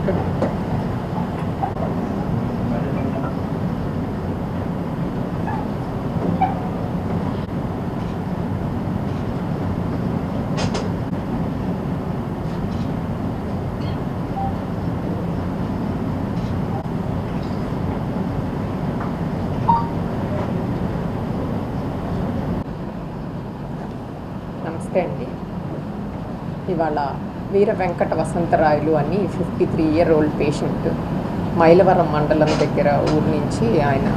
నమస్తే అండి. ఇవాళ వీర వెంకట వసంతరాయలు అని 53-year-old పేషెంట్ మైలవరం మండలం దగ్గర ఊరి నుంచి ఆయన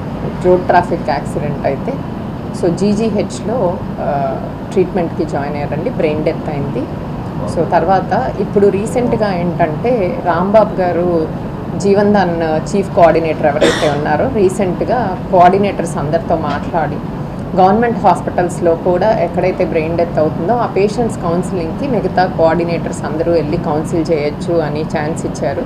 రోడ్ ట్రాఫిక్ యాక్సిడెంట్ అయితే సో జీజీహెచ్లో ట్రీట్మెంట్కి జాయిన్ అయ్యారండి. బ్రెయిన్ డెత్ అయింది. సో తర్వాత ఇప్పుడు రీసెంట్గా ఏంటంటే రాంబాబు గారు జీవన్దాన్ చీఫ్ కోఆర్డినేటర్ ఎవరైతే ఉన్నారో రీసెంట్గా కోఆర్డినేటర్స్ అందరితో మాట్లాడి గవర్నమెంట్ హాస్పిటల్స్లో కూడా ఎక్కడైతే బ్రెయిన్ డెత్ అవుతుందో ఆ పేషెంట్స్ కౌన్సిలింగ్కి మిగతా కోఆర్డినేటర్స్ అందరూ వెళ్ళి కౌన్సిల్ చేయొచ్చు అని ఛాన్స్ ఇచ్చారు.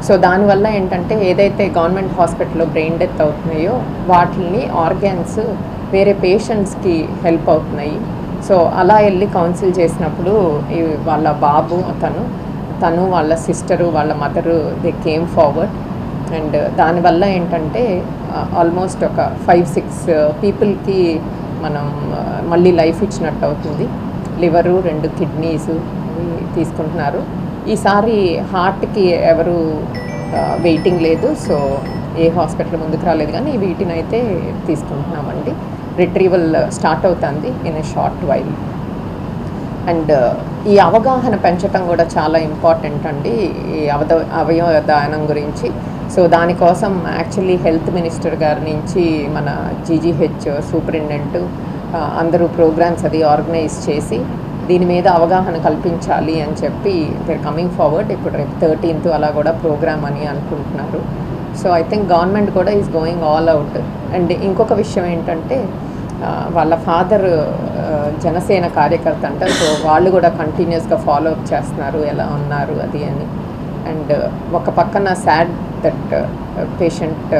సో దానివల్ల ఏంటంటే ఏదైతే గవర్నమెంట్ హాస్పిటల్లో బ్రెయిన్ డెత్ అవుతున్నాయో వాటిని ఆర్గాన్స్ వేరే పేషెంట్స్కి హెల్ప్ అవుతున్నాయి. సో అలా వెళ్ళి కౌన్సిల్ చేసినప్పుడు వాళ్ళ బాబు తను వాళ్ళ సిస్టరు వాళ్ళ mother they came forward and దానివల్ల ఏంటంటే ఆల్మోస్ట్ ఒక 5-6 పీపుల్కి మనం మళ్ళీ లైఫ్ ఇచ్చినట్టు అవుతుంది. లివరు 2 కిడ్నీస్ తీసుకుంటున్నారు. ఈసారి హార్ట్కి ఎవరు వెయిటింగ్ లేదు. సో ఏ హాస్పిటల్ ముందుకు రాలేదు, కానీ వీటినైతే తీసుకుంటున్నామండి. రిట్రీవల్ స్టార్ట్ అవుతుంది in a short while. And ఈ అవగాహన పెంచడం కూడా చాలా ఇంపార్టెంట్ అండి, ఈ అవయవ దానం గురించి. సో దానికోసం యాక్చువల్లీ హెల్త్ మినిస్టర్ గారి నుంచి మన జీజీహెచ్ సూపరింటెండెంట్ అందరూ ప్రోగ్రామ్స్ అది ఆర్గనైజ్ చేసి దీని మీద అవగాహన కల్పించాలి అని చెప్పి దేర్ కమింగ్ ఫార్వర్డ్. ఇప్పుడు రేపు 13th అలా కూడా ప్రోగ్రామ్ అని అనుకుంటున్నారు. సో ఐ థింక్ గవర్నమెంట్ కూడా is going all out. And ఇంకొక విషయం ఏంటంటే వాళ్ళ ఫాదర్ జనసేన కార్యకర్త అంట. సో వాళ్ళు కూడా కంటిన్యూస్గా ఫాలో అప్ చేస్తున్నారు ఎలా ఉన్నారు అది అని. అండ్ ఒక పక్కన sad that patient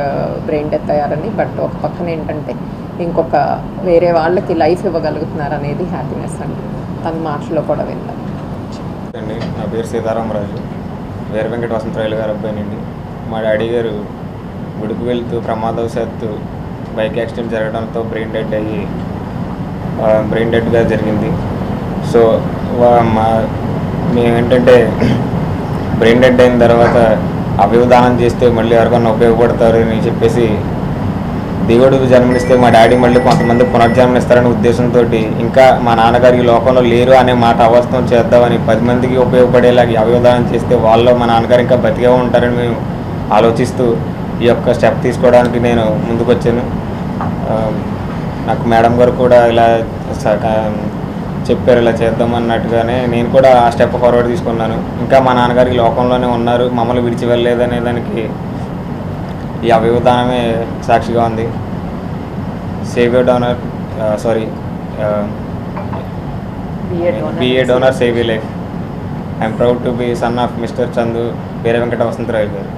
brain death అయ్యారని, బట్ ఒక పక్కన ఏంటంటే ఇంకొక వేరే వాళ్ళకి లైఫ్ ఇవ్వగలుగుతున్నారు అనేది హ్యాపీనెస్ అండి. తన మాటలో కూడా విన్నాను. నా పేరు సీతారామరాజు, వీర వెంకట వసంతరాయలు గారు అబ్బాయినండి. మా డాడీ గారు గుడికి వెళ్తూ ప్రమాదవశాత్తు బైక్ యాక్సిడెంట్ జరగడంతో బ్రెయిన్ డెడ్గా జరిగింది. సో మేమేంటంటే బ్రెయిన్ డెడ్ అయిన తర్వాత అవయవదానం చేస్తే మళ్ళీ ఎవరికన్నా ఉపయోగపడతారు అని చెప్పేసి దేవుడు జన్మనిస్తే మా డాడీ మళ్ళీ కొంతమంది పునర్జన్మనిస్తారనే ఉద్దేశంతో ఇంకా మా నాన్నగారు ఈ లోకంలో లేరు అనే మాట అవాస్తవం చేద్దామని 10 మందికి ఉపయోగపడేలాగా అవయవదానం చేస్తే వాళ్ళు మా నాన్నగారు ఇంకా బతికే ఉంటారని మేము ఆలోచిస్తూ ఈ యొక్క స్టెప్ తీసుకోవడానికి నేను ముందుకు వచ్చాను. నాకు మేడం గారు కూడా ఇలా చెప్పారు ఇలా చేద్దామన్నట్టుగానే నేను కూడా ఆ స్టెప్ ఫార్వర్డ్ తీసుకున్నాను. ఇంకా మా నాన్నగారు ఈ లోకంలోనే ఉన్నారు, మమ్మల్ని విడిచి వెళ్ళలేదనే దానికి ఈ అవయవదానమే సాక్షిగా ఉంది. be a donor, save a life. I am proud to be son of Mr. Chandu, Veera Venkata Vasantharayalu గారు.